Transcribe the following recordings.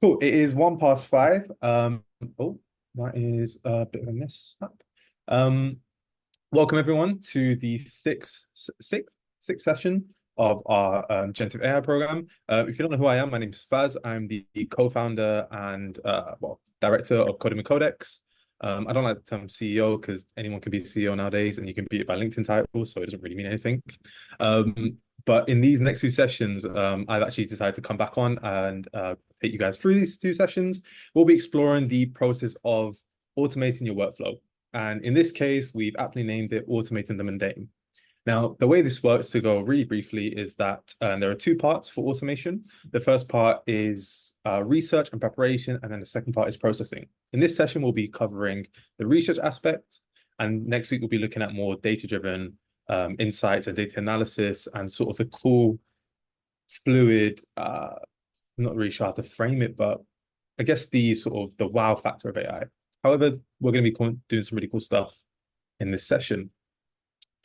Cool. It is 1 past 5. Oh, that is a bit of a mishap. Um, Welcome everyone to the sixth session of our Generative AI program. If you don't know who I am, my name is Faz. I'm the co-founder and director of Coding and Codex. I don't like the term CEO because anyone can be a CEO nowadays, and you can be it by LinkedIn title, so it doesn't really mean anything. But in these next 2 sessions, I've actually decided to come back on and take you guys through these 2 sessions. We'll be exploring the process of automating your workflow. And in this case, we've aptly named it Automating the Mundane. Now, the way this works, to go really briefly, is that there are 2 parts for automation. The first part is research and preparation, and then the second part is processing. In this session, we'll be covering the research aspect, and next week we'll be looking at more data-driven insights and data analysis and sort of the cool, fluid, I'm not really sure how to frame it, but I guess the sort of the wow factor of AI. However, we're going to be doing some really cool stuff in this session.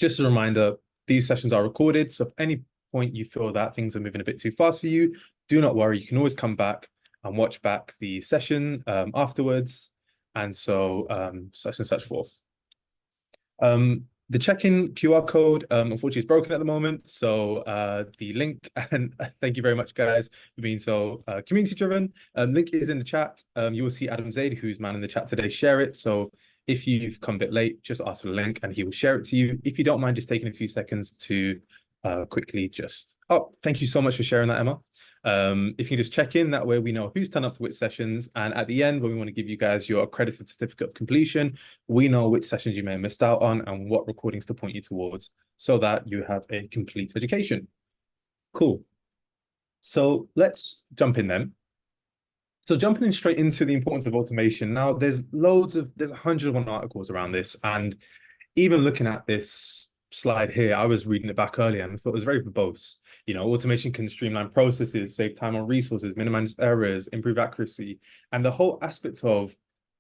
Just a reminder, these sessions are recorded, so if at any point you feel that things are moving a bit too fast for you, do not worry. You can always come back and watch back the session afterwards, and so such and such forth. The check-in QR code, unfortunately, is broken at the moment. So the link, and thank you very much, guys, for being so community-driven. Link is in the chat. You will see Adam Zaid, who's man in the chat today, share it. So if you've come a bit late, just ask for the link and he will share it to you. If you don't mind just taking a few seconds to quickly just... Oh, thank you so much for sharing that, Emma. If you just check in, that way we know who's turned up to which sessions. And at the end, when we want to give you guys your accredited certificate of completion, we know which sessions you may have missed out on and what recordings to point you towards so that you have a complete education. Cool. So let's jump in then. So jumping in straight into the importance of automation. Now, there's 101 articles around this. And even looking at this slide here, I was reading it back earlier and I thought it was very verbose. You know, automation can streamline processes, save time on resources, minimize errors, improve accuracy. And the whole aspect of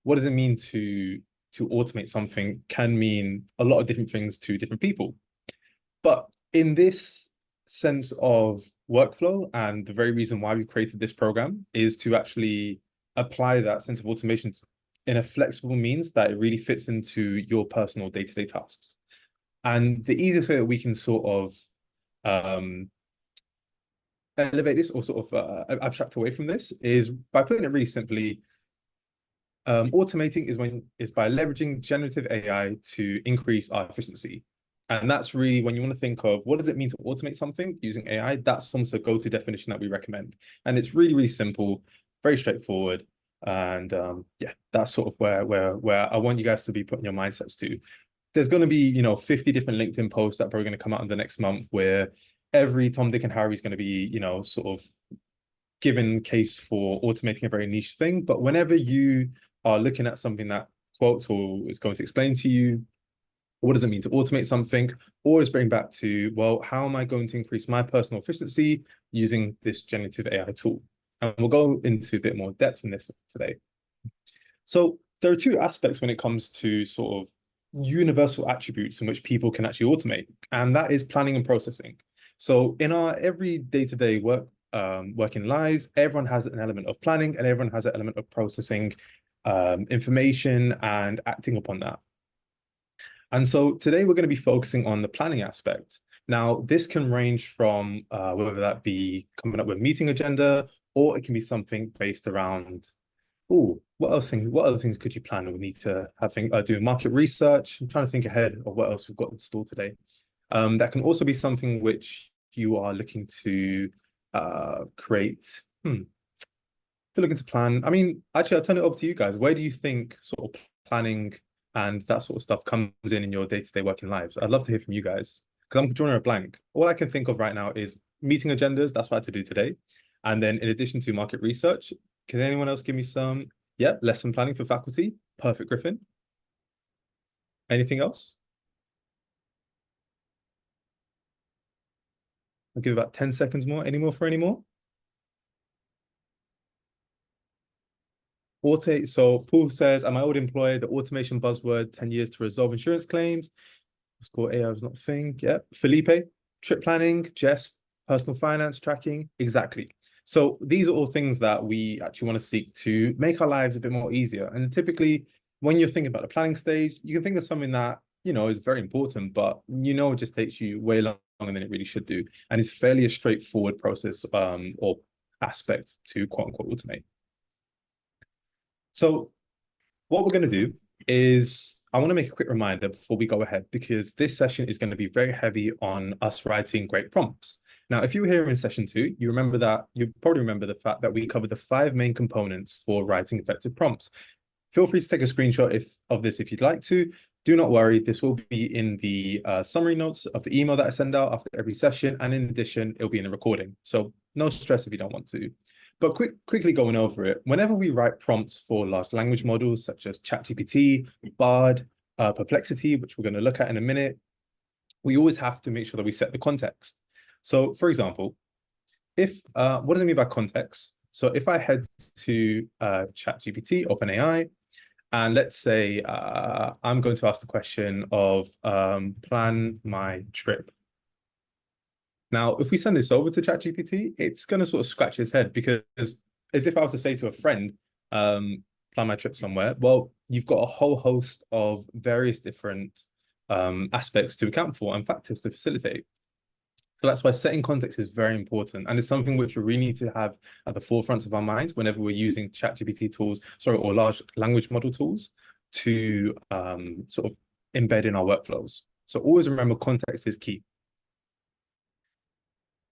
what does it mean to automate something can mean a lot of different things to different people. But in this sense of workflow, and the very reason why we've created this program is to actually apply that sense of automation in a flexible means that it really fits into your personal day-to-day tasks. And the easiest way that we can sort of elevate this or sort of abstract away from this is by putting it really simply, automating is by leveraging generative AI to increase our efficiency. And that's really when you want to think of what does it mean to automate something using AI, that's almost a go-to definition that we recommend. And it's really, really simple, very straightforward. And yeah, that's sort of where I want you guys to be putting your mindsets to. There's going to be, 50 different LinkedIn posts that are probably going to come out in the next month where every Tom, Dick, and Harry is going to be, sort of given case for automating a very niche thing. But whenever you are looking at something that quotes or is going to explain to you what does it mean to automate something, always bring back to, well, how am I going to increase my personal efficiency using this generative AI tool? And we'll go into a bit more depth in this today. So there are 2 aspects when it comes to sort of universal attributes in which people can actually automate, and that is planning and processing. So in our every day-to-day working lives, everyone has an element of planning and everyone has an element of processing information and acting upon that. And so today we're going to be focusing on the planning aspect. Now, this can range from whether that be coming up with a meeting agenda, or it can be something based around, oh, what other things could you plan? We need to have do market research. I'm trying to think ahead of what else we've got in store today. That can also be something which you are looking to create. If you're looking to plan, I mean, actually, I'll turn it over to you guys. Where do you think sort of planning and that sort of stuff comes in your day-to-day working lives? I'd love to hear from you guys because I'm drawing a blank. All I can think of right now is meeting agendas. That's what I had to do today. And then in addition to market research, can anyone else give me some, lesson planning for faculty? Perfect, Griffin. Anything else? I'll give about 10 seconds more. Any more for any more? So Paul says, at my old employer, the automation buzzword, 10 years to resolve insurance claims. Let's call AI was not a thing. Yeah. Felipe, trip planning. Jess, personal finance tracking. Exactly. So these are all things that we actually want to seek to make our lives a bit more easier. And typically, when you're thinking about the planning stage, you can think of something that, is very important, but it just takes you way longer than it really should do. And it's fairly a straightforward process or aspect to quote unquote automate. So what we're going to do is I want to make a quick reminder before we go ahead, because this session is going to be very heavy on us writing great prompts. Now, if you were here in session two, you probably remember the fact that we covered the five main components for writing effective prompts. Feel free to take a screenshot of this if you'd like to. Do not worry, this will be in the summary notes of the email that I send out after every session. And in addition, it'll be in the recording. So no stress if you don't want to. But quickly going over it, whenever we write prompts for large language models such as ChatGPT, Bard, Perplexity, which we're going to look at in a minute, we always have to make sure that we set the context. So for example, what does it mean by context? So if I head to ChatGPT, OpenAI, and let's say I'm going to ask the question of plan my trip. Now, if we send this over to ChatGPT, it's going to sort of scratch his head because as if I was to say to a friend, plan my trip somewhere, well, you've got a whole host of various different aspects to account for and factors to facilitate. So that's why setting context is very important. And it's something which we really need to have at the forefront of our minds whenever we're using ChatGPT tools, or large language model tools to sort of embed in our workflows. So always remember context is key.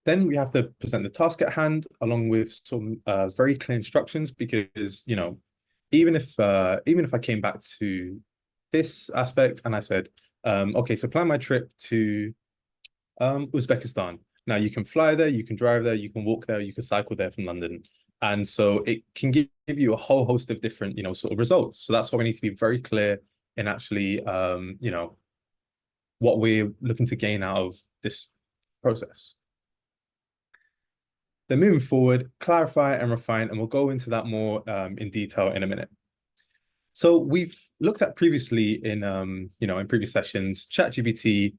Then we have to present the task at hand along with some very clear instructions because, even if I came back to this aspect and I said, okay, so plan my trip to Uzbekistan. Now you can fly there, you can drive there, you can walk there, you can cycle there from London. And so it can give you a whole host of different, sort of results. So that's why we need to be very clear in actually, what we're looking to gain out of this process. Then moving forward, clarify and refine, and we'll go into that more in detail in a minute. So we've looked at previously in previous sessions, ChatGPT,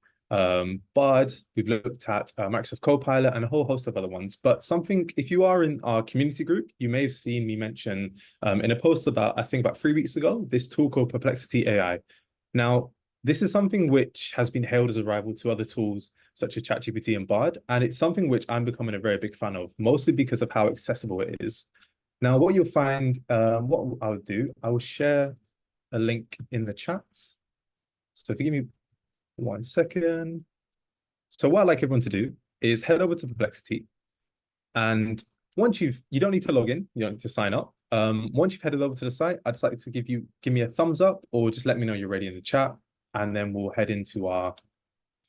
Bard, we've looked at Microsoft Copilot and a whole host of other ones. But if you are in our community group, you may have seen me mention in a post I think about 3 weeks ago, this tool called Perplexity AI. Now, this is something which has been hailed as a rival to other tools such as ChatGPT and Bard, and it's something which I'm becoming a very big fan of, mostly because of how accessible it is. Now, what you'll find, what I'll do, I will share a link in the chat. So if you give me 1 second. So what I'd like everyone to do is head over to Perplexity. And once you don't need to log in, you don't need to sign up. Once you've headed over to the site, I'd just like to give me a thumbs up or just let me know you're ready in the chat. And then we'll head into our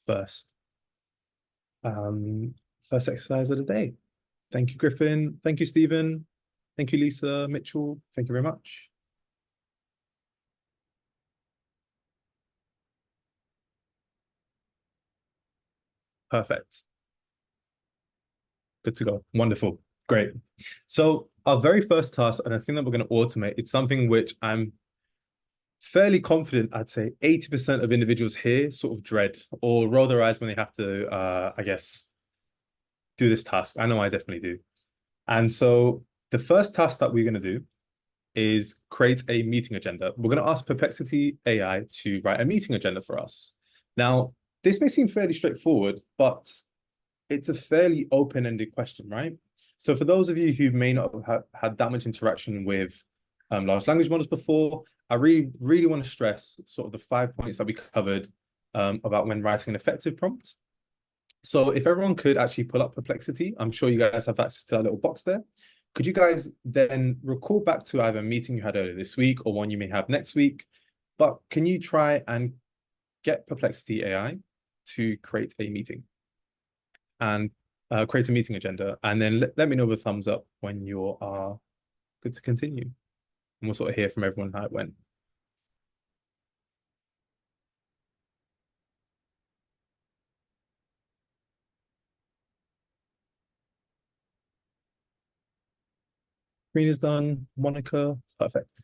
first first exercise of the day. Thank you, Griffin. Thank you, Stephen. Thank you, Lisa, Mitchell. Thank you very much. Perfect. Good to go. Wonderful. Great. So our very first task, and I think that we're going to automate, it's something which I'm fairly confident, I'd say 80% of individuals here sort of dread or roll their eyes when they have to, I guess, do this task. I know I definitely do. And so the first task that we're going to do is create a meeting agenda. We're going to ask Perplexity AI to write a meeting agenda for us. Now, this may seem fairly straightforward, but it's a fairly open-ended question, right? So for those of you who may not have had that much interaction with large language models before, I really, really want to stress sort of the 5 points that we covered about when writing an effective prompt. So if everyone could actually pull up Perplexity, I'm sure you guys have access to that little box there. Could you guys then recall back to either a meeting you had earlier this week or one you may have next week? But can you try and get Perplexity AI to create a meeting and create a meeting agenda? And then let me know with a thumbs up when you are good to continue. And we'll sort of hear from everyone how it went. Green is done. Monica, perfect.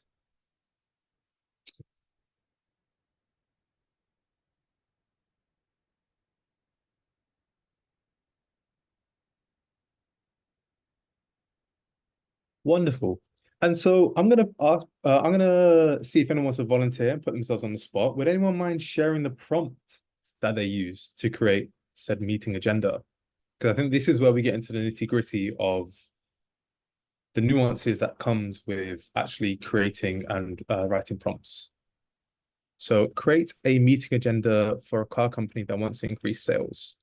Wonderful. And so I'm gonna ask, I'm gonna see if anyone wants to volunteer and put themselves on the spot. Would anyone mind sharing the prompt that they use to create said meeting agenda? Because I think this is where we get into the nitty-gritty of the nuances that comes with actually creating and writing prompts. So create a meeting agenda for a car company that wants to increase sales.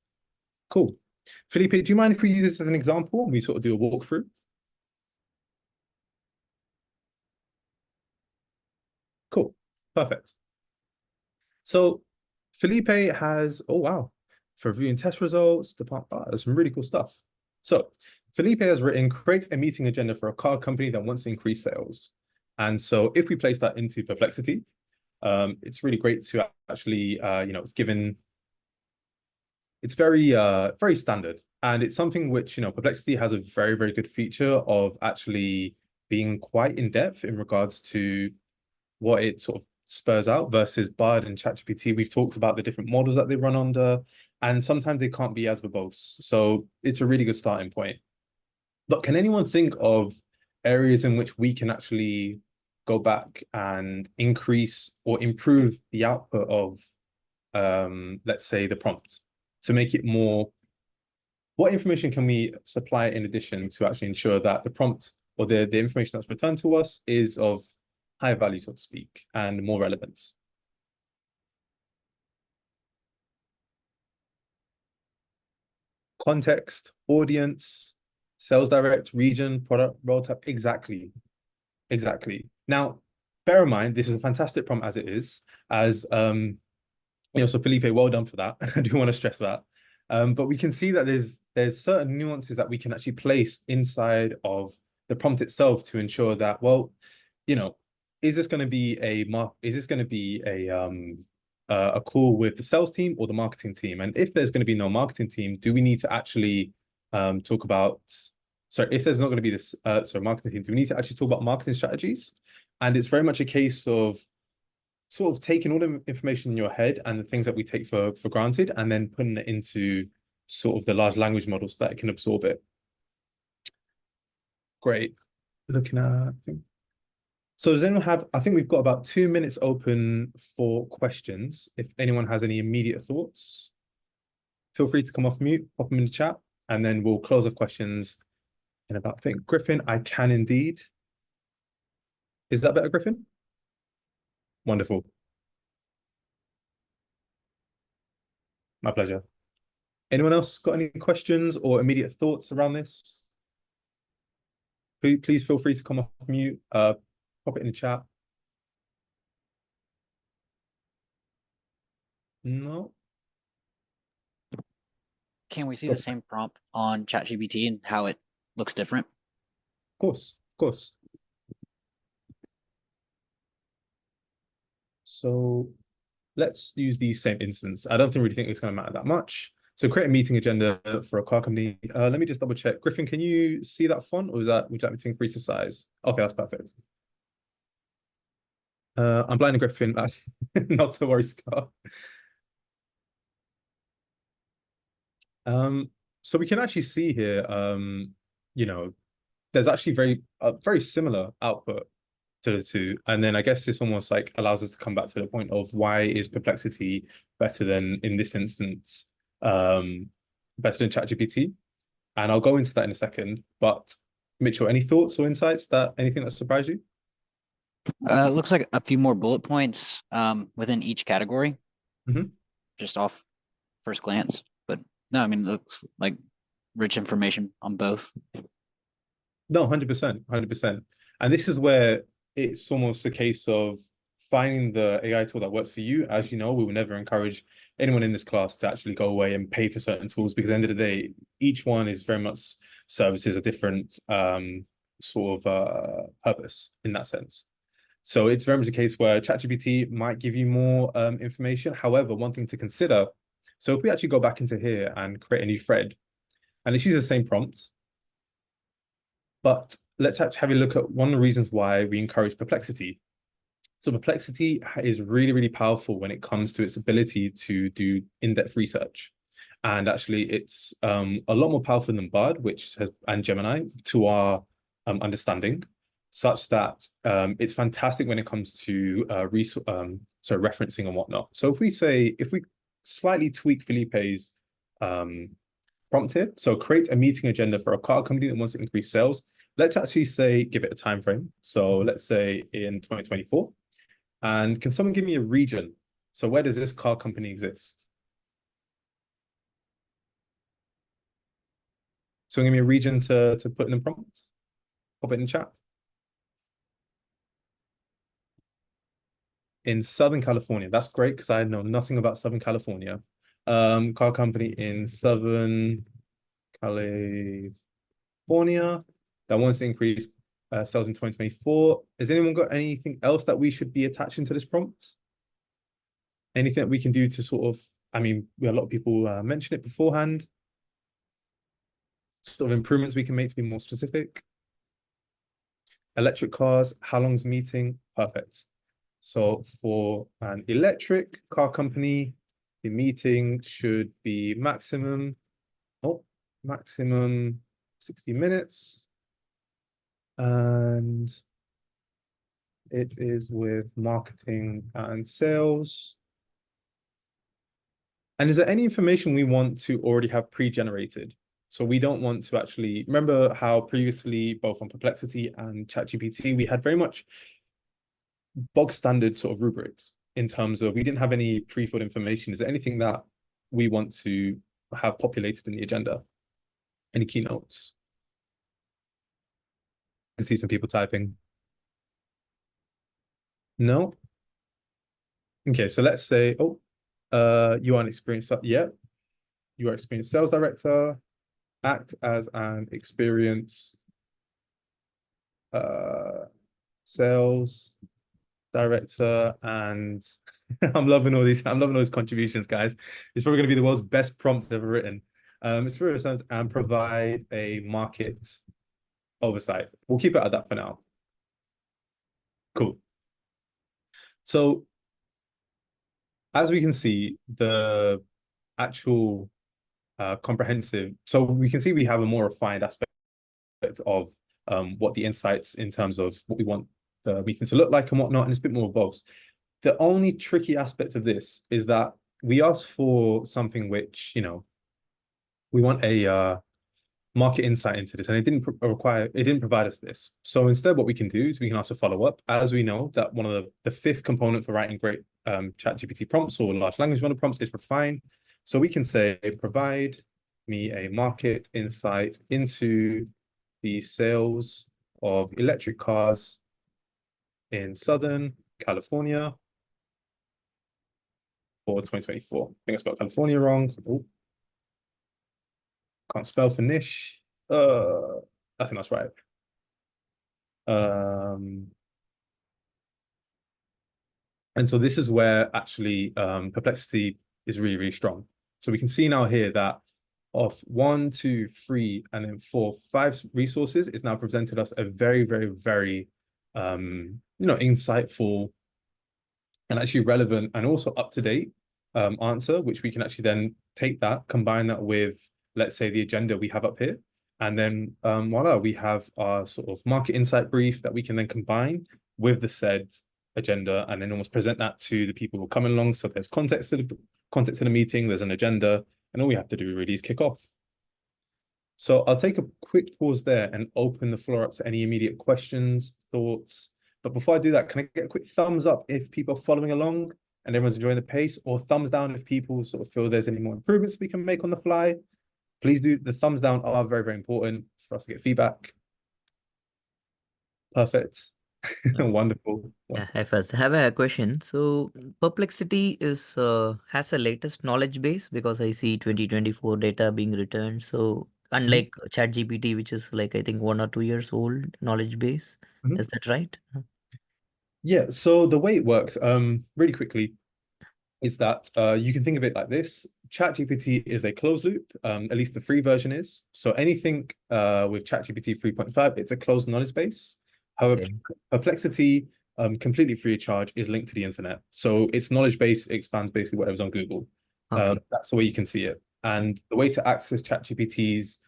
Cool. Felipe, do you mind if we use this as an example and we sort of do a walkthrough? Cool. Perfect. So Felipe has, oh wow, for reviewing test results, there's some really cool stuff. So Felipe has written, create a meeting agenda for a car company that wants to increase sales. And so if we place that into Perplexity, it's really great to actually, it's very standard. And it's something which, Perplexity has a very, very good feature of actually being quite in depth in regards to what it sort of spurs out versus Bard and ChatGPT. We've talked about the different models that they run under, and sometimes they can't be as verbose. So it's a really good starting point. But can anyone think of areas in which we can actually go back and increase or improve the output of, let's say, the prompt to make it more? What information can we supply in addition to actually ensure that the prompt or the information that's returned to us is of higher value, so to speak, and more relevant? Context, audience, sales direct, region, product, role type. Exactly. Exactly. Now, bear in mind, this is a fantastic prompt as it is, as so Felipe, well done for that. I do want to stress that. But we can see that there's certain nuances that we can actually place inside of the prompt itself to ensure that, well, you know, is this going to be is this going to be a call with the sales team or the marketing team? And if there's going to be no marketing team, do we need to actually talk about, sorry, if there's not going to be this marketing team, do we need to actually talk about marketing strategies? And it's very much a case of sort of taking all the information in your head and the things that we take for granted and then putting it into sort of the large language models that can absorb it. Great. Looking at, so does anyone have, I think we've got about 2 minutes open for questions. If anyone has any immediate thoughts, feel free to come off mute, pop them in the chat, and then we'll close the questions in about, I think, Griffin, I can indeed. Is that better, Griffin? Wonderful. My pleasure. Anyone else got any questions or immediate thoughts around this? Please feel free to come off mute, pop it in the chat. No, Can we see the of same prompt on ChatGPT and how it looks different? course, of course. So let's use the same instance. I don't really think it's going to matter that much. So create a meeting agenda for a car company. Let me just double check. Griffin, can you see that font, or would you like me to increase the size? Okay, that's perfect. I'm blinding Griffin. Not to worry, Scott. So we can actually see here, you know, there's actually very similar output to the two. And then I guess this almost like allows us to come back to the point of why is Perplexity better than, in this instance, better than ChatGPT? And I'll go into that in a second. But Mitchell, any thoughts or insights anything that surprised you? It looks like a few more bullet points within each category, Mhm. just off first glance. But no, I mean, it looks like rich information on both. No, 100%, 100%. And this is where it's almost a case of finding the AI tool that works for you. As you know, we will never encourage anyone in this class to actually go away and pay for certain tools because at the end of the day, each one is very much services a different sort of purpose in that sense. So it's very much a case where ChatGPT might give you more information. However, one thing to consider, so if we actually go back into here and create a new thread, and let's use the same prompt, but let's actually have a look at one of the reasons why we encourage Perplexity. So Perplexity is really, really powerful when it comes to its ability to do in-depth research. And actually, it's a lot more powerful than Bard, which has and Gemini to our understanding, such that it's fantastic when it comes to referencing and whatnot. So if we slightly tweak Felipe's prompt here, so create a meeting agenda for a car company that wants to increase sales. Let's actually say give it a time frame. So let's say in 2024. And can someone give me a region? So where does this car company exist? So give me a region to put in the prompt. Pop it in the chat. In Southern California. That's great because I know nothing about Southern California. Car company in Southern California that wants to increase sales in 2024. Has anyone got anything else that we should be attaching to this prompt? Anything that we can do to sort of, I mean, a lot of people mention it beforehand. Sort of improvements we can make to be more specific. Electric cars, how long's meeting? Perfect. So for an electric car company, the meeting should be maximum 60 minutes. And it is with marketing and sales. And is there any information we want to already have pre-generated? So we don't want to actually, remember how previously, both on Perplexity and ChatGPT, we had very much bog standard sort of rubrics in terms of we didn't have any pre-filled information. Is there anything that we want to have populated in the agenda? Any keynotes? I see some people typing. No? Okay, so let's say, you are an experienced, yeah, you are experienced sales director, act as an experienced sales director, and I'm loving all these contributions, guys. It's probably going to be the world's best prompt ever written. It's for yourself and provide a market oversight. We'll keep it at that for now. Cool. So as we can see, the actual comprehensive, so we can see we have a more refined aspect of what the insights in terms of what we want the meeting to look like and whatnot, and it's a bit more verbose. The only tricky aspect of this is that we asked for something which, we want a market insight into this, and it didn't provide us this. So instead, what we can do is we can also follow up. As we know that one of the fifth component for writing great ChatGPT prompts or large language model prompts is refine. So we can say, provide me a market insight into the sales of electric cars in Southern California for 2024. I think I spelled California wrong. Oh, can't spell for niche. I think that's right. And so this is where actually Perplexity is really, really strong. So we can see now here that of 1, 2, 3, and then 4, 5 resources, it's now presented us a very, very, very insightful and actually relevant and also up-to-date answer, which we can actually then take that, combine that with, let's say, the agenda we have up here. And then voila, we have our sort of market insight brief that we can then combine with the said agenda and then almost present that to the people who are coming along. So there's context to the meeting, there's an agenda, and all we have to do really is kick off. So I'll take a quick pause there and open the floor up to any immediate questions, thoughts. But before I do that, can I get a quick thumbs up if people are following along and everyone's enjoying the pace, or thumbs down if people sort of feel there's any more improvements we can make on the fly? Please do. The thumbs down are very, very important for us to get feedback. Perfect. Wonderful. Yeah, I first have a question. So Perplexity has a latest knowledge base because I see 2024 data being returned. So unlike ChatGPT, which is like I think 1 or 2 years old knowledge base, is that right? Yeah. So the way it works, really quickly, is that you can think of it like this. ChatGPT is a closed loop, at least the free version is. So anything with ChatGPT 3.5, it's a closed knowledge base. However, Perplexity, completely free of charge, is linked to the internet. So its knowledge base expands basically whatever's on Google. That's the way you can see it. And the way to access ChatGPT's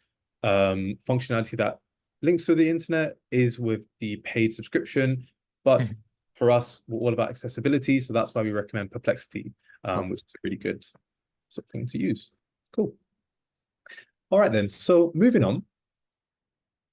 functionality that links to the internet is with the paid subscription, but for us, we're all about accessibility. So that's why we recommend Perplexity, which is a really good sort of thing to use. Cool. All right, then. So moving on.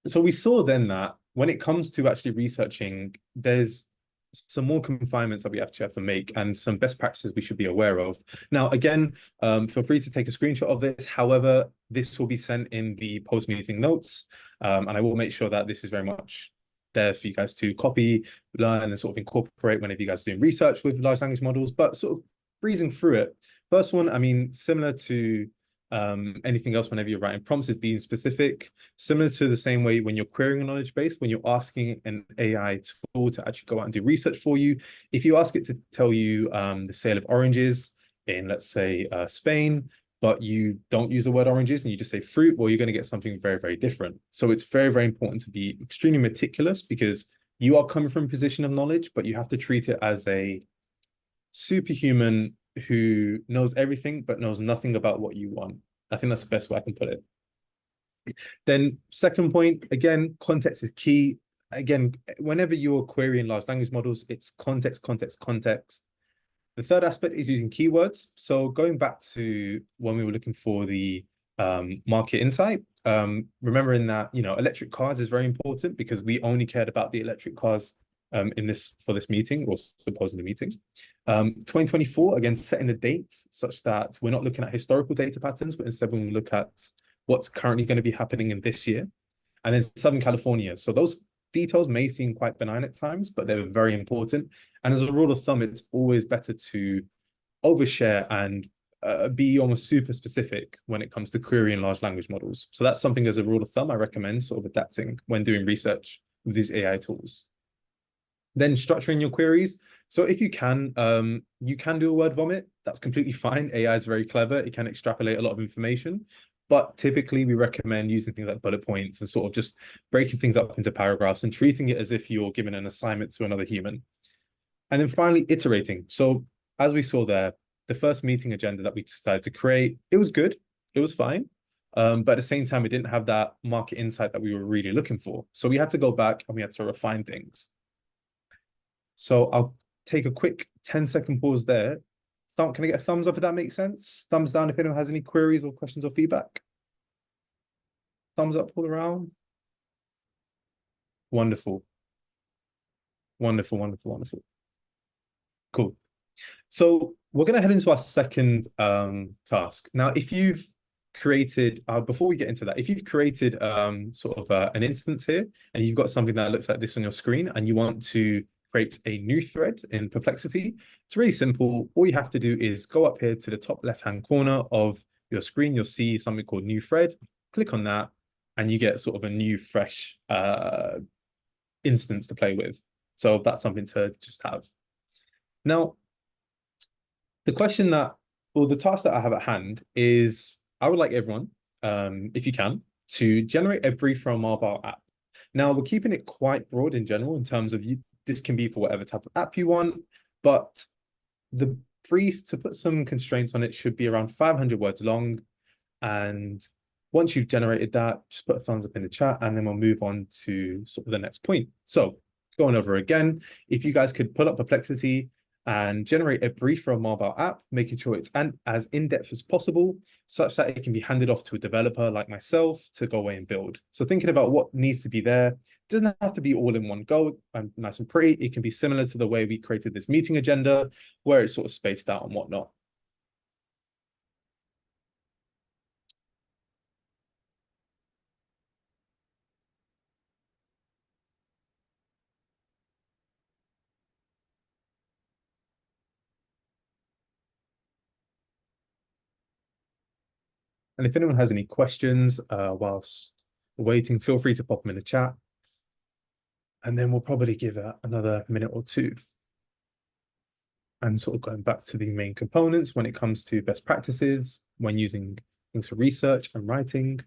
So we saw then that when it comes to actually researching, there's some more confinements that we actually have to make and some best practices we should be aware of. Now, again, feel free to take a screenshot of this. However, this will be sent in the post-meeting notes, and I will make sure that this is very much there for you guys to copy, learn, and sort of incorporate whenever you guys are doing research with large language models. But sort of breezing through it. First one, I mean, similar to anything else whenever you're writing prompts is being specific, similar to the same way when you're querying a knowledge base, when you're asking an AI tool to actually go out and do research for you. If you ask it to tell you the sale of oranges in, let's say, Spain, but you don't use the word oranges and you just say fruit, well, you're going to get something very, very different. So it's very, very important to be extremely meticulous because you are coming from a position of knowledge, but you have to treat it as a superhuman who knows everything but knows nothing about what you want. I think that's the best way I can put it. Then second point, again, context is key. Again, whenever you're querying large language models, it's context, context, context. The third aspect is using keywords. So going back to when we were looking for the market insight, remembering that, you know, electric cars is very important because we only cared about the electric cars for this meeting or supposedly meeting. 2024, again, setting the date such that we're not looking at historical data patterns, but instead we look at what's currently going to be happening in this year. And then Southern California. So those details may seem quite benign at times, but they're very important. And as a rule of thumb, it's always better to overshare and be almost super specific when it comes to querying large language models. So that's something as a rule of thumb I recommend sort of adapting when doing research with these AI tools. Then structuring your queries. So if you can do a word vomit. That's completely fine. AI is very clever. It can extrapolate a lot of information. But typically we recommend using things like bullet points and sort of just breaking things up into paragraphs and treating it as if you're giving an assignment to another human. And then finally, iterating. So as we saw there, the first meeting agenda that we decided to create, it was good. It was fine. But at the same time, it didn't have that market insight that we were really looking for. So we had to go back and we had to refine things. So I'll take a quick 10-second pause there. Can I get a thumbs up if that makes sense? Thumbs down if anyone has any queries or questions or feedback. Thumbs up all around. Wonderful. Wonderful, wonderful, wonderful. Cool. So we're going to head into our second task. Now, if you've created, before we get into that, if you've created sort of an instance here and you've got something that looks like this on your screen and you want to create a new thread in Perplexity, it's really simple. All you have to do is go up here to the top left-hand corner of your screen. You'll see something called new thread. Click on that and you get sort of a new fresh instance to play with. So that's something to just have. Now, the task that I have at hand is I would like everyone, if you can, to generate a brief for a mobile app. Now, we're keeping it quite broad in general in terms of this can be for whatever type of app you want, but the brief, to put some constraints on it, should be around 500 words long. And once you've generated that, just put a thumbs up in the chat and then we'll move on to sort of the next point. So going over again, if you guys could pull up Perplexity and generate a brief for a mobile app, making sure it's as in-depth as possible, such that it can be handed off to a developer like myself to go away and build. So thinking about what needs to be there, it doesn't have to be all in one go and nice and pretty. It can be similar to the way we created this meeting agenda, where it's sort of spaced out and whatnot. And if anyone has any questions whilst waiting, feel free to pop them in the chat. And then we'll probably give it another minute or two. And sort of going back to the main components when it comes to best practices, when using things for research and writing.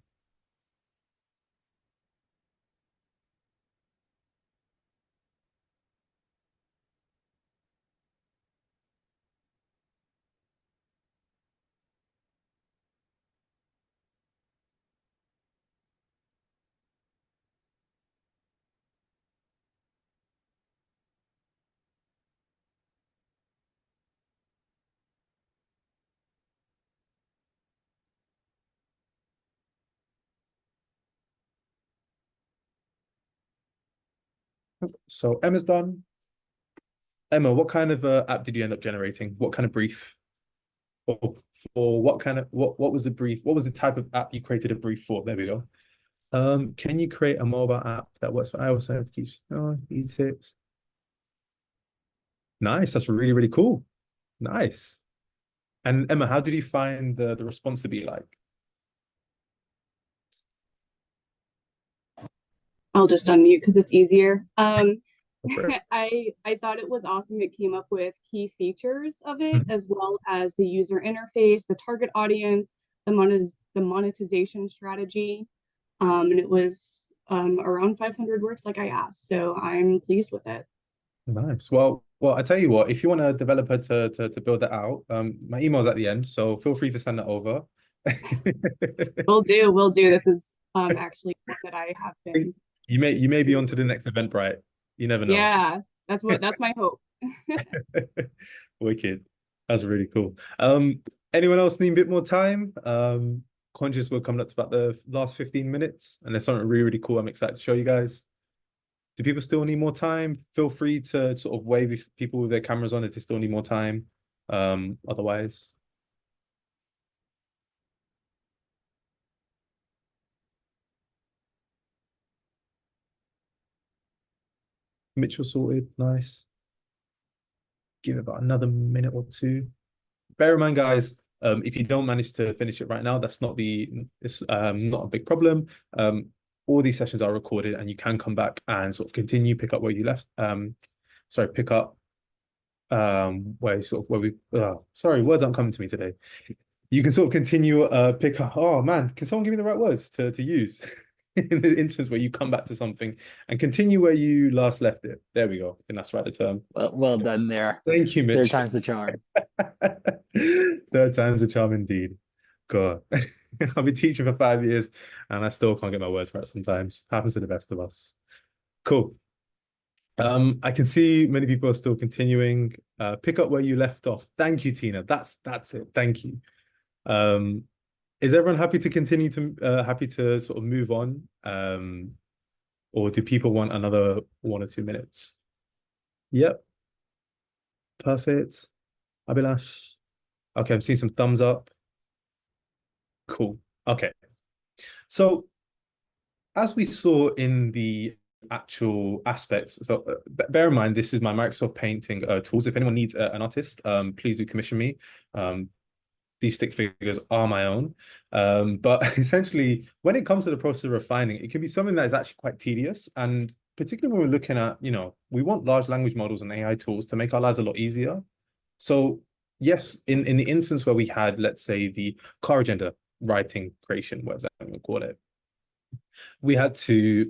So Emma's done. Emma, what kind of app did you end up generating? What kind of brief? Or for what kind of what was the brief? What was the type of app you created a brief for? There we go. Can you create a mobile app that works for iOS and keep these tips? Nice. That's really, really cool. Nice. And Emma, how did you find the response to be like? I'll just unmute because it's easier. Go for it. I thought it was awesome. It came up with key features of it, Mhm. as well as the user interface, the target audience, the monetization strategy. And it was around 500 words like I asked. So I'm pleased with it. Nice. Well, I tell you what, if you want a developer to build that out, my email's at the end, so feel free to send that over. Will do. This is actually one that I have been. You may be on to the next Eventbrite. You never know. Yeah, that's my hope. Wicked. That's really cool. Anyone else need a bit more time? Conscious we're coming up to about the last 15 minutes, and there's something really, really cool I'm excited to show you guys. Do people still need more time? Feel free to sort of wave if people with their cameras on if they still need more time. Otherwise. Mitchell sorted, nice. Give it about another minute or two. Bear in mind, guys, if you don't manage to finish it right now, it's not a big problem. All these sessions are recorded and you can come back and sort of continue, pick up where you left. Pick up sorry, words aren't coming to me today. You can sort of continue pick up. Oh man, can someone give me the right words to use? In the instance where you come back to something and continue where you last left it. There we go. And that's right, the term. Well done there. Thank you, Mitch. Third time's the charm. Third time's the charm indeed. God. I've been teaching for 5 years and I still can't get my words right sometimes. Happens to the best of us. Cool. I can see many people are still continuing. Pick up where you left off. Thank you, Tina. That's it. Thank you. Is everyone happy to continue to happy to sort of move on? Or do people want another 1 or 2 minutes? Yep. Perfect. Abhilash. Okay, I'm seeing some thumbs up. Cool. Okay. So as we saw in the actual aspects, so bear in mind, this is my Microsoft Painting tools. If anyone needs an artist, please do commission me. These stick figures are my own. But essentially, when it comes to the process of refining, it can be something that is actually quite tedious. And particularly when we're looking at, we want large language models and AI tools to make our lives a lot easier. So yes, in the instance where we had, let's say, the car agenda writing creation, whatever I'm going to call it,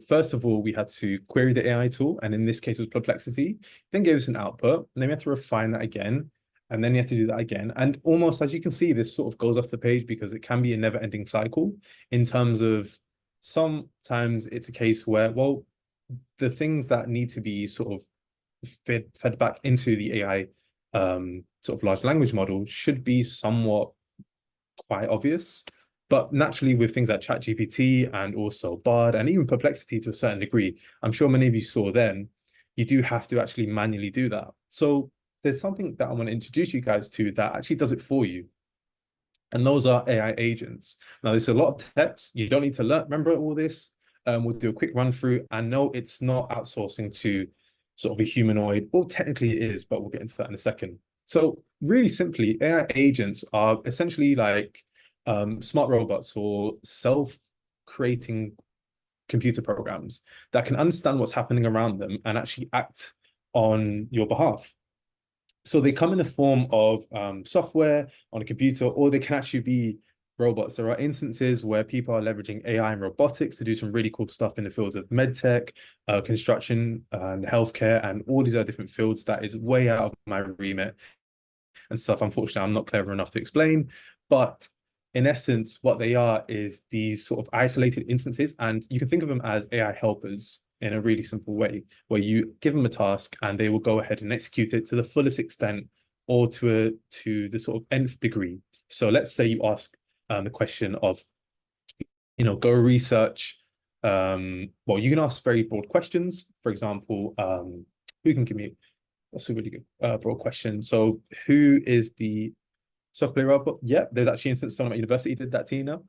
first of all, we had to query the AI tool, and in this case, it was Perplexity, then gave us an output, and then we had to refine that again, and then you have to do that again. And almost, as you can see, this sort of goes off the page because it can be a never-ending cycle in terms of sometimes it's a case where, well, the things that need to be sort of fed back into the AI sort of large language model should be somewhat quite obvious. But naturally, with things like ChatGPT and also Bard and even Perplexity to a certain degree, I'm sure many of you saw then, you do have to actually manually do that. So there's something that I want to introduce you guys to that actually does it for you. And those are AI agents. Now, there's a lot of text. You don't need to remember all this. We'll do a quick run through. And no, it's not outsourcing to sort of a humanoid. Well, technically it is, but we'll get into that in a second. So really simply, AI agents are essentially like smart robots or self-creating computer programs that can understand what's happening around them and actually act on your behalf. So they come in the form of software on a computer, or they can actually be robots. There are instances where people are leveraging AI and robotics to do some really cool stuff in the fields of medtech, construction, and healthcare, and all these other different fields that is way out of my remit and stuff. Unfortunately, I'm not clever enough to explain, but in essence, what they are is these sort of isolated instances, and you can think of them as AI helpers in a really simple way, where you give them a task and they will go ahead and execute it to the fullest extent or to the sort of nth degree. So let's say you ask the question of, go research well, you can ask very broad questions. For example, who can give me, that's a really good broad question. So who is the soccer player robot? Yeah, there's actually instance someone at university did that, Tina.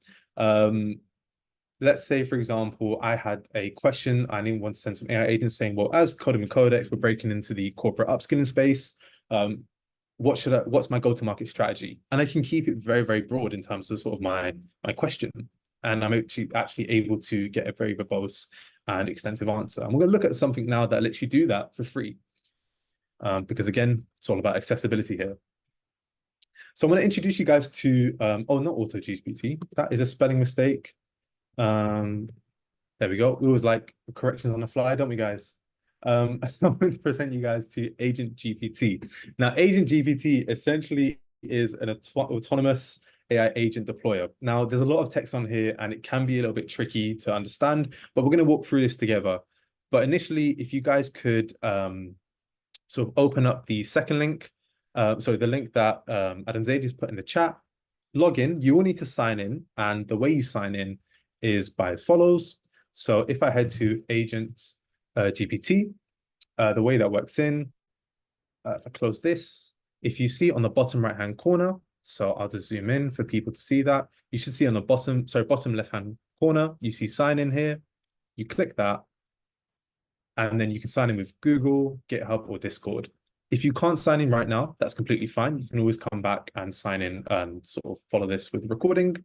Let's say, for example, I had a question. I didn't want to send some AI agents saying, well, as Coding and Codex, we're breaking into the corporate upskilling space. What's my go-to-market strategy? And I can keep it very, very broad in terms of sort of my question. And I'm actually able to get a very verbose and extensive answer. And we're going to look at something now that lets you do that for free. Because again, it's all about accessibility here. So I'm going to introduce you guys to, not AutoGPT. That is a spelling mistake. There we go. We always like corrections on the fly, don't we, guys? I'm going to present you guys to Agent GPT. Now, Agent GPT essentially is an autonomous AI agent deployer. Now, there's a lot of text on here, and it can be a little bit tricky to understand, but we're going to walk through this together. But initially, if you guys could sort of open up the second link, so the link that Adam Zaid has put in the chat, log in. You will need to sign in, and the way you sign in is by as follows. So if I head to Agent GPT, the way that works if I close this, if you see on the bottom right-hand corner, so I'll just zoom in for people to see that, you should see on the bottom left-hand corner, you see sign in here, you click that, and then you can sign in with Google, GitHub, or Discord. If you can't sign in right now, that's completely fine. You can always come back and sign in and sort of follow this with the recording.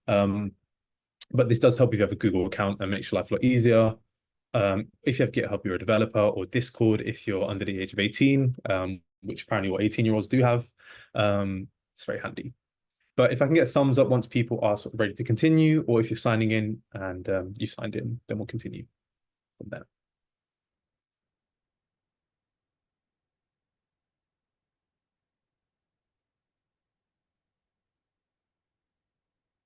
But this does help if you have a Google account and makes your life a lot easier. If you have GitHub, you're a developer, or Discord if you're under the age of 18, which apparently what 18-year-olds do have. It's very handy. But if I can get a thumbs up once people are sort of ready to continue, or if you're signing in and you signed in, then we'll continue from there.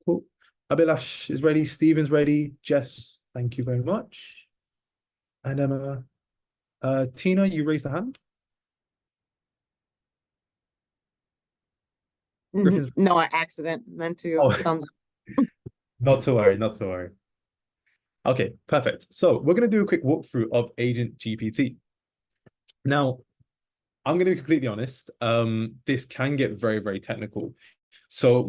Cool. Abhilash is ready. Steven's ready. Jess, thank you very much. And Emma, Tina, you raised a hand. Griffin's... No, I meant to thumbs up. Not to worry, not to worry. Okay, perfect. So we're going to do a quick walkthrough of Agent GPT. Now, I'm going to be completely honest. This can get very, very technical. So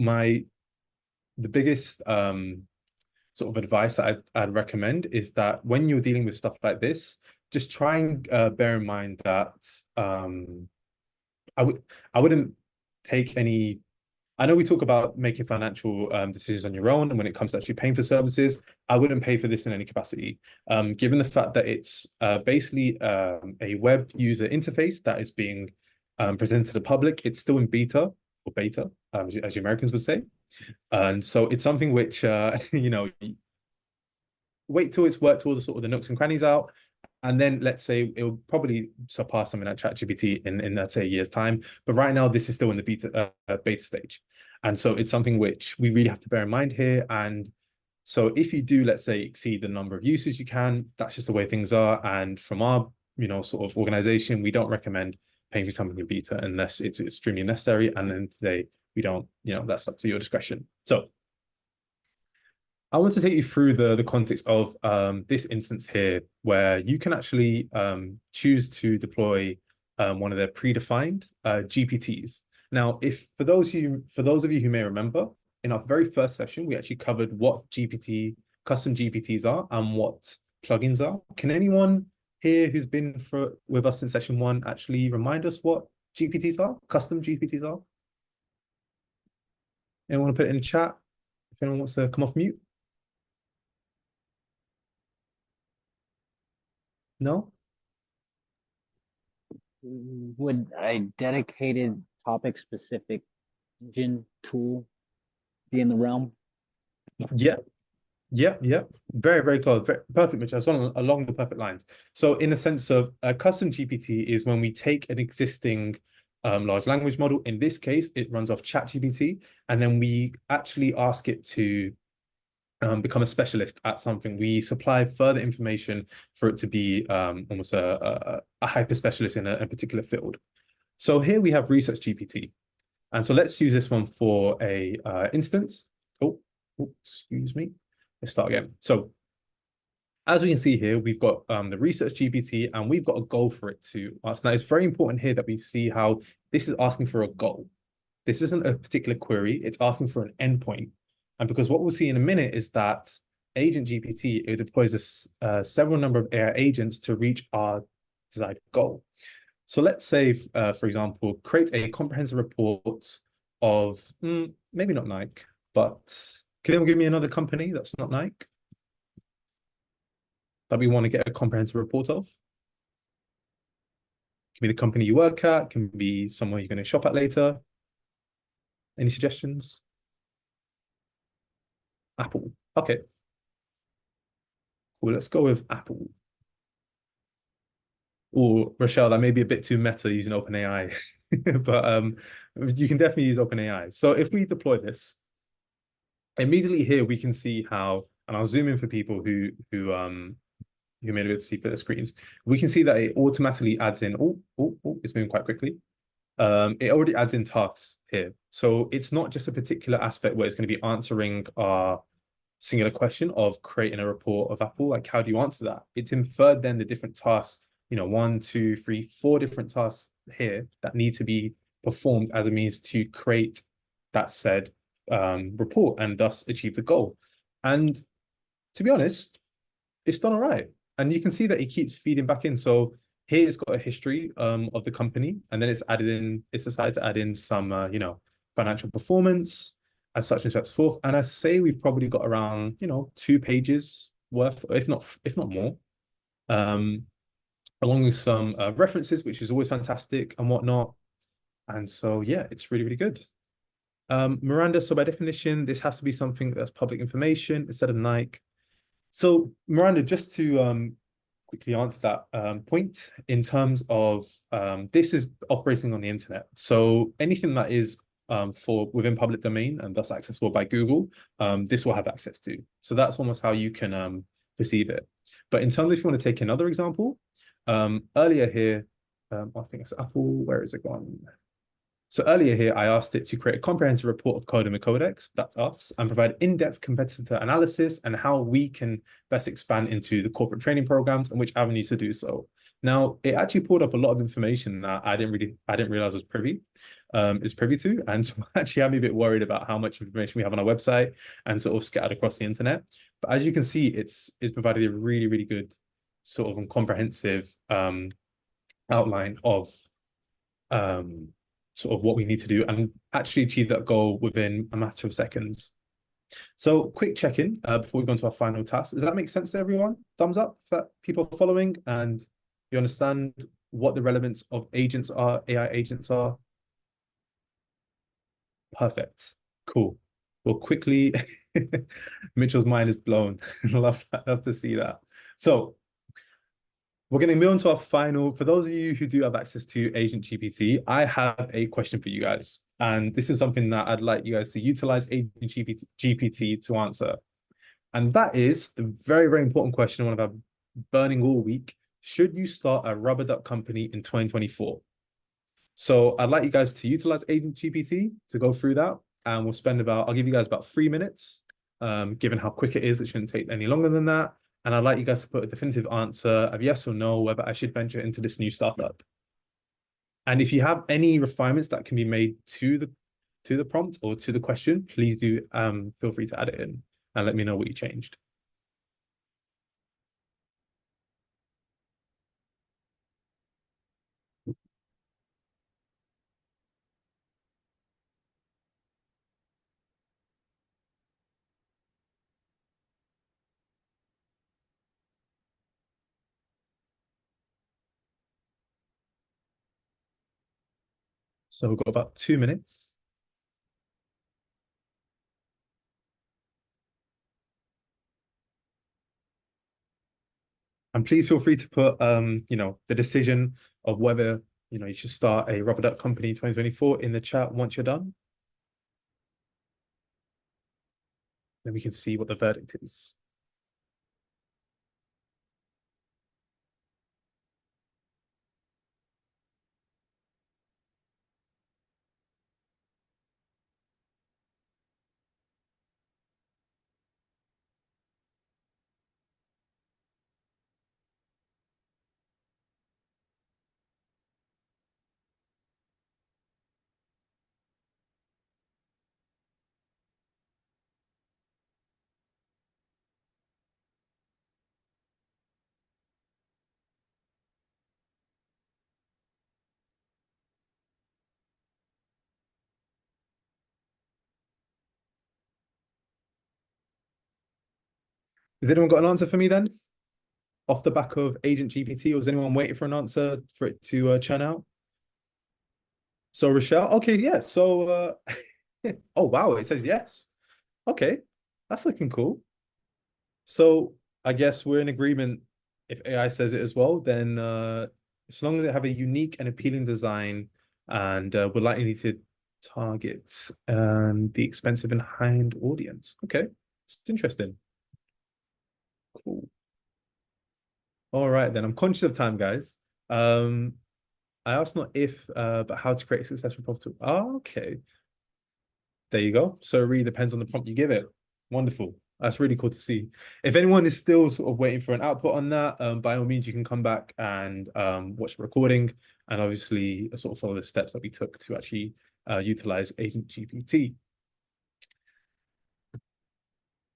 the biggest sort of advice that I'd recommend is that when you're dealing with stuff like this, just try and bear in mind that I wouldn't take any. I know we talk about making financial decisions on your own, and when it comes to actually paying for services, I wouldn't pay for this in any capacity. Given the fact that it's basically a web user interface that is being presented to the public, it's still in beta, or beta, as you Americans would say. And so it's something which, you know, wait till it's worked all the sort of the nooks and crannies out. And then let's say it will probably surpass something like ChatGPT in let's say a year's time. But right now, this is still in the beta stage. And so it's something which we really have to bear in mind here. And so if you do, let's say, exceed the number of uses you can, that's just the way things are. And from our, you know, sort of organization, we don't recommend paying for something in beta unless it's extremely necessary. And then today we don't, you know, that's up to your discretion. So I want to take you through the context of this instance here, where you can actually choose to deploy one of their predefined GPTs. Now, for those of you who may remember, in our very first session, we actually covered what custom GPTs are and what plugins are. Can anyone here who's been with us in session 1 actually remind us what GPTs are, custom GPTs are? Anyone want to put it in the chat if anyone wants to come off mute? No? Would a dedicated topic specific engine tool be in the realm? Yeah. Very, very close. Perfect, Mitch. That's along the perfect lines. So in a sense of a custom GPT is when we take an existing large language model. In this case, it runs off ChatGPT, and then we actually ask it to become a specialist at something. We supply further information for it to be almost a hyper specialist in a particular field. So here we have Research GPT. And so let's use this one for a instance. Oh, excuse me. Let's start again. So as we can see here, we've got the research GPT and we've got a goal for it to us. Now, it's very important here that we see how this is asking for a goal. This isn't a particular query, it's asking for an endpoint. And because what we'll see in a minute is that agent GPT, it deploys several number of AI agents to reach our desired goal. So let's say, for example, create a comprehensive report of, maybe not Nike, but can anyone give me another company that's not Nike that we want to get a comprehensive report of? Can be the company you work at, can be somewhere you're going to shop at later. Any suggestions? Apple. Okay. Well, let's go with Apple. Or Rochelle, that may be a bit too meta using OpenAI, but you can definitely use OpenAI. So if we deploy this, immediately here we can see how, and I'll zoom in for people who may be able to see for the screens. We can see that it automatically adds in. It's moving quite quickly. It already adds in tasks here, so it's not just a particular aspect where it's going to be answering our singular question of creating a report of Apple. Like, how do you answer that? It's inferred then the different tasks, 1, 2, 3, 4 different tasks here that need to be performed as a means to create that said report and thus achieve the goal. And to be honest, it's done all right. And you can see that it keeps feeding back in. So here it's got a history of the company, and then it's decided to add in some financial performance as such and such forth. And I say we've probably got around 2 pages worth, if not more, along with some references, which is always fantastic and whatnot. And so yeah, it's really, really good. Miranda, so by definition, this has to be something that's public information instead of Nike. So Miranda, just to quickly answer that point in terms of this is operating on the internet. So anything that is for within public domain and thus accessible by Google, this will have access to. So that's almost how you can perceive it. But in terms of if you want to take another example, earlier here, I think it's Apple, where is it gone? So earlier here, I asked it to create a comprehensive report of Code and Codex, that's us, and provide in-depth competitor analysis and how we can best expand into the corporate training programs and which avenues to do so. Now, it actually pulled up a lot of information that I didn't realize was privy to, and so actually had me a bit worried about how much information we have on our website and sort of scattered across the internet. But as you can see, it's provided a really, really good sort of comprehensive outline of sort of what we need to do and actually achieve that goal within a matter of seconds. So quick check-in before we go into our final task. Does that make sense to everyone? Thumbs up that people are following and you understand what the relevance of agents are, AI agents are. Perfect. Cool. Well, quickly, Mitchell's mind is blown. Love to see that. So we're going to move on to our final. For those of you who do have access to Agent GPT, I have a question for you guys. And this is something that I'd like you guys to utilize Agent GPT to answer. And that is the very, very important question, one of our burning all week. Should you start a rubber duck company in 2024? So I'd like you guys to utilize Agent GPT to go through that. And we'll spend I'll give you guys about 3 minutes. Given how quick it is, it shouldn't take any longer than that. And I'd like you guys to put a definitive answer of yes or no, whether I should venture into this new startup. And if you have any refinements that can be made to the prompt or to the question, please do feel free to add it in and let me know what you changed. So we've got about 2 minutes. And please feel free to put, the decision of whether, you should start a rubber duck company in 2024 in the chat once you're done. Then we can see what the verdict is. Has anyone got an answer for me then? Off the back of Agent GPT, or was anyone waiting for an answer for it to churn out? So Rochelle, okay, yeah. So oh wow, it says yes. Okay, that's looking cool. So I guess we're in agreement. If AI says it as well, then as long as they have a unique and appealing design, and we're likely to target the expensive and high-end audience. Okay, it's interesting. Cool. All right, then I'm conscious of time, guys. I asked not if, but how to create a successful profitable. Oh, okay. There you go. So it really depends on the prompt you give it. Wonderful. That's really cool to see. If anyone is still sort of waiting for an output on that, by all means, you can come back and watch the recording and obviously sort of follow the steps that we took to actually utilize Agent GPT.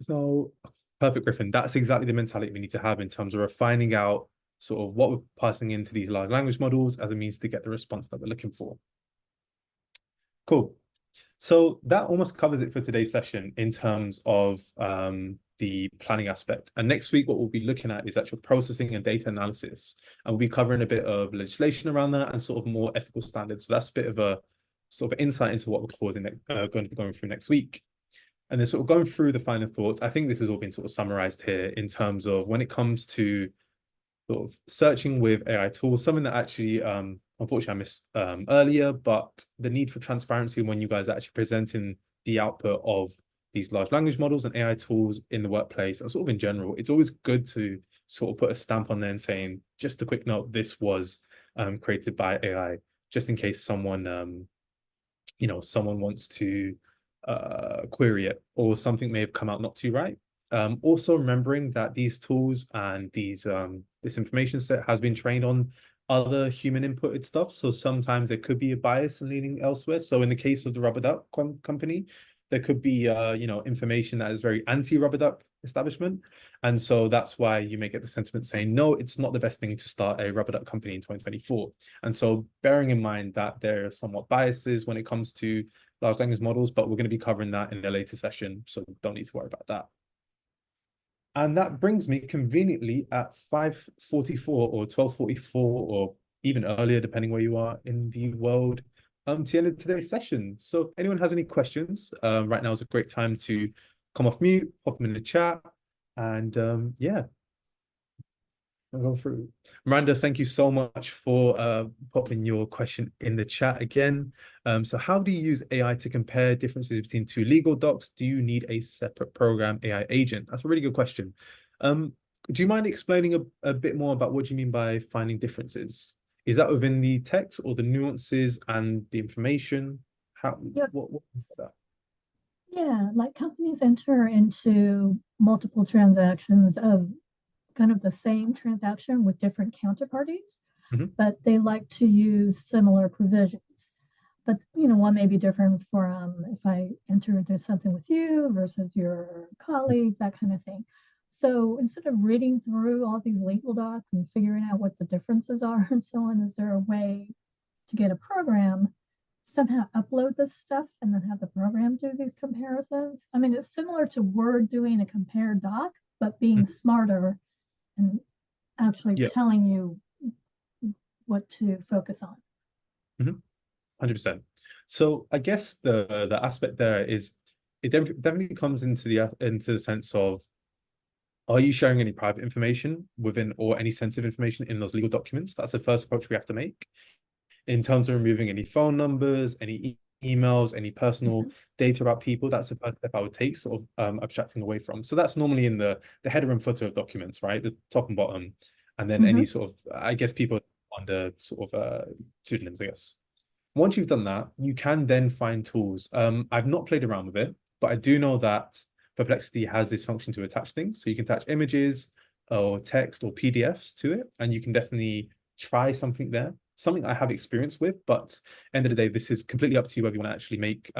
So perfect, Griffin. That's exactly the mentality we need to have in terms of refining out sort of what we're passing into these large language models as a means to get the response that we're looking for. Cool. So that almost covers it for today's session in terms of the planning aspect. And next week, what we'll be looking at is actual processing and data analysis. And we'll be covering a bit of legislation around that and sort of more ethical standards. So that's a bit of a sort of insight into what we're going to be going through next week. And then sort of going through the final thoughts, I think this has all been sort of summarized here in terms of when it comes to sort of searching with AI tools, something that actually, unfortunately, I missed earlier, but the need for transparency when you guys are actually presenting the output of these large language models and AI tools in the workplace and sort of in general, it's always good to sort of put a stamp on there and saying, just a quick note, this was created by AI, just in case someone, someone wants to query it or something may have come out not too right. Also remembering that these tools and this information set has been trained on other human inputted stuff. So sometimes there could be a bias and leaning elsewhere. So in the case of the rubber duck company, there could be information that is very anti-rubber duck establishment. And so that's why you may get the sentiment saying, no, it's not the best thing to start a rubber duck company in 2024. And so bearing in mind that there are somewhat biases when it comes to large language models, but we're going to be covering that in a later session. So don't need to worry about that. And that brings me conveniently at 5:44 or 12:44 or even earlier, depending where you are in the world, to the end of today's session. So if anyone has any questions, right now is a great time to come off mute, pop them in the chat, and yeah, I'll go through. Miranda, thank you so much for popping your question in the chat again. So how do you use AI to compare differences between two legal docs? Do you need a separate program AI agent? That's a really good question. Do you mind explaining a bit more about what you mean by finding differences? Is that within the text or the nuances and the information? What that? Yeah, like companies enter into multiple transactions of kind of the same transaction with different counterparties, but they like to use similar provisions. But one may be different from if I enter into something with you versus your colleague, that kind of thing. So instead of reading through all these legal docs and figuring out what the differences are and so on, is there a way to get a program, somehow upload this stuff and then have the program do these comparisons? I mean, it's similar to Word doing a compare doc, but being smarter and actually telling you what to focus on. 100%. So I guess the aspect there is it definitely comes into the sense of, are you sharing any private information within or any sensitive information in those legal documents? That's the first approach we have to make. In terms of removing any phone numbers, any emails, any personal data about people, that's the first step I would take, sort of abstracting away from. So that's normally in the header and footer of documents, right? The top and bottom. And then any sort of, I guess, people under sort of pseudonyms, I guess. Once you've done that, you can then find tools. I've not played around with it, but I do know that Perplexity has this function to attach things. So you can attach images or text or PDFs to it, and you can definitely try something there. Something I have experience with, but end of the day, this is completely up to you whether you want to actually make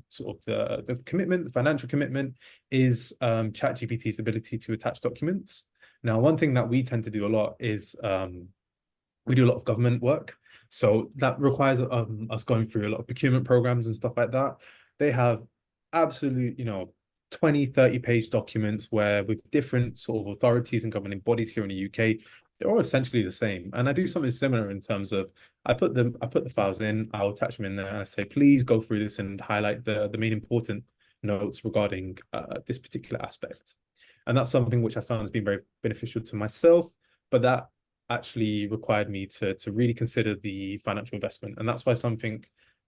sort of the commitment, the financial commitment is ChatGPT's ability to attach documents. Now, one thing that we tend to do a lot is we do a lot of government work. So that requires us going through a lot of procurement programs and stuff like that. They have absolute, 20, 30-page documents where with different sort of authorities and governing bodies here in the UK, they're all essentially the same. And I do something similar in terms of I put the files in, I'll attach them in there, and I say, please go through this and highlight the main important notes regarding this particular aspect. And that's something which I found has been very beneficial to myself, but that actually required me to really consider the financial investment. And that's why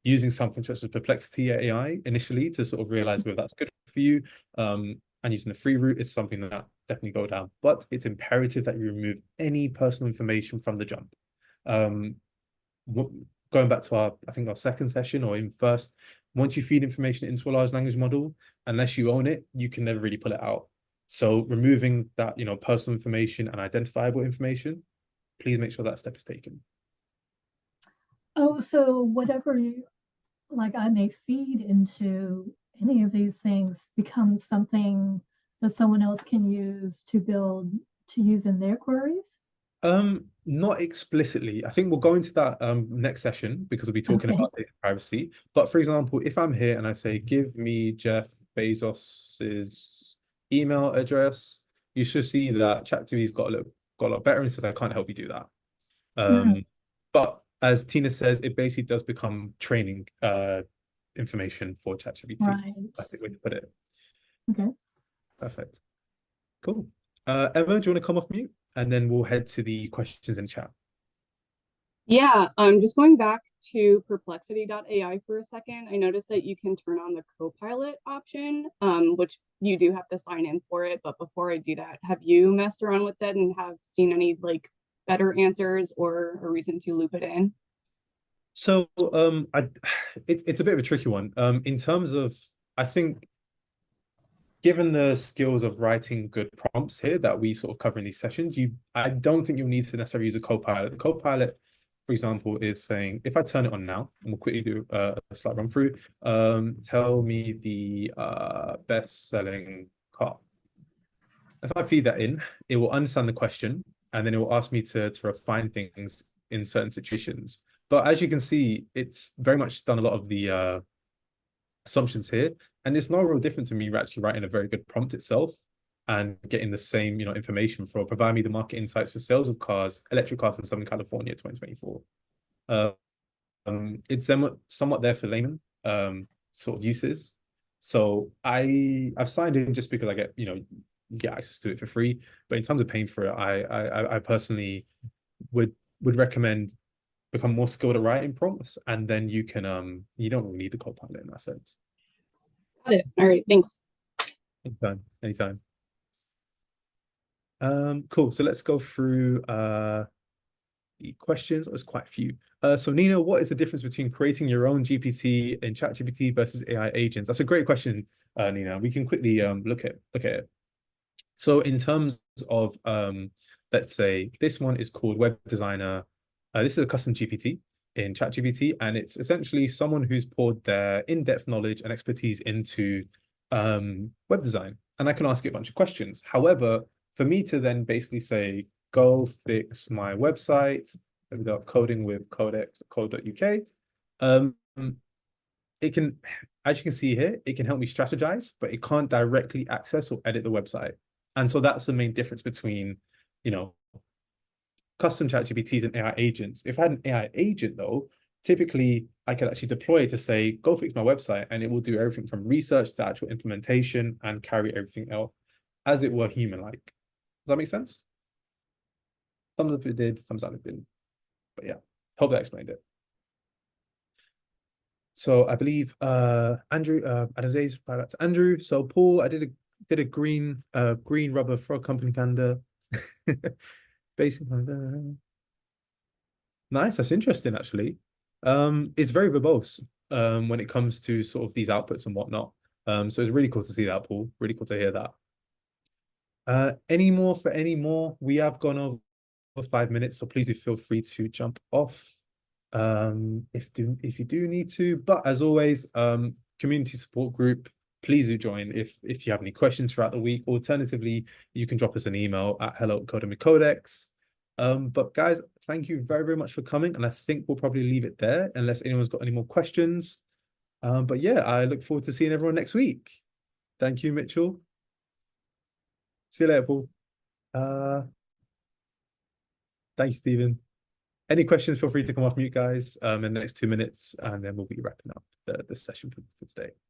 using something such as Perplexity AI initially to sort of realize whether that's good for you, and using the free route is something that definitely go down. But it's imperative that you remove any personal information from the jump. Going back to our second session or even first, once you feed information into a large language model, unless you own it, you can never really pull it out. So removing that, personal information and identifiable information, please make sure that step is taken. Oh, so whatever I may feed into any of these things becomes something that someone else can use to use in their queries? Not explicitly. I think we'll go into that next session because we'll be talking about data privacy. But for example, if I'm here and I say, give me Jeff Bezos's email address, you should see that ChatGPT's got a lot better and says I can't help you do that. But as Tina says, it basically does become training information for ChatGPT. Right. That's the way to put it. Okay. Perfect. Cool. Emma, do you want to come off mute? And then we'll head to the questions in chat. Yeah, just going back to perplexity.ai for a second, I noticed that you can turn on the Copilot option, which you do have to sign in for it. But before I do that, have you messed around with it and have seen any better answers or a reason to loop it in? So it's a bit of a tricky one. In terms of, I think, given the skills of writing good prompts here that we sort of cover in these sessions, I don't think you'll need to necessarily use a Copilot. The Copilot, for example, is saying, if I turn it on now, and we'll quickly do a slight run through, tell me the best-selling car. If I feed that in, it will understand the question, and then it will ask me to refine things in certain situations. But as you can see, it's very much done a lot of the assumptions here, and it's no real different to me actually writing a very good prompt itself and getting the same information for provide me the market insights for sales of electric cars in Southern California 2024. It's somewhat there for layman sort of uses. So I've signed in just because I get get access to it for free, but in terms of paying for it, I personally would recommend become more skilled at writing prompts, and then you can you don't really need the Copilot in that sense. Got it. All right, thanks. Anytime. Cool. So let's go through the questions. There's quite a few. So Nina, what is the difference between creating your own GPT in ChatGPT versus AI agents? That's a great question, Nina. We can quickly look at it. So in terms of let's say this one is called Web Designer. This is a custom GPT in ChatGPT, and it's essentially someone who's poured their in-depth knowledge and expertise into web design. And I can ask it a bunch of questions. However, for me to then basically say, go fix my website, without coding with codex.co.uk, it can, as you can see here, it can help me strategize, but it can't directly access or edit the website. And so that's the main difference between, custom ChatGPTs and AI agents. If I had an AI agent though, typically I could actually deploy it to say, go fix my website, and it will do everything from research to actual implementation and carry everything else as it were human-like. Does that make sense? Thumbs up if it did, thumbs down if it didn't. But yeah, hope that explained it. So I believe Andrew, Adam's back to Andrew. So Paul, I did a green rubber frog company panda. Basic. Nice, that's interesting actually. It's very verbose when it comes to sort of these outputs and whatnot. So it's really cool to see that, Paul. Really cool to hear that. Any more? We have gone over 5 minutes, so please do feel free to jump off if you do need to. But as always, community support group, please do join if you have any questions throughout the week. Alternatively, you can drop us an email at hello@codemidcodex. But guys, thank you very, very much for coming, and I think we'll probably leave it there unless anyone's got any more questions. But yeah, I look forward to seeing everyone next week. Thank you, Mitchell. See you later, Paul. Thanks, Stephen. Any questions, feel free to come off mute, guys, in the next 2 minutes, and then we'll be wrapping up the session for today.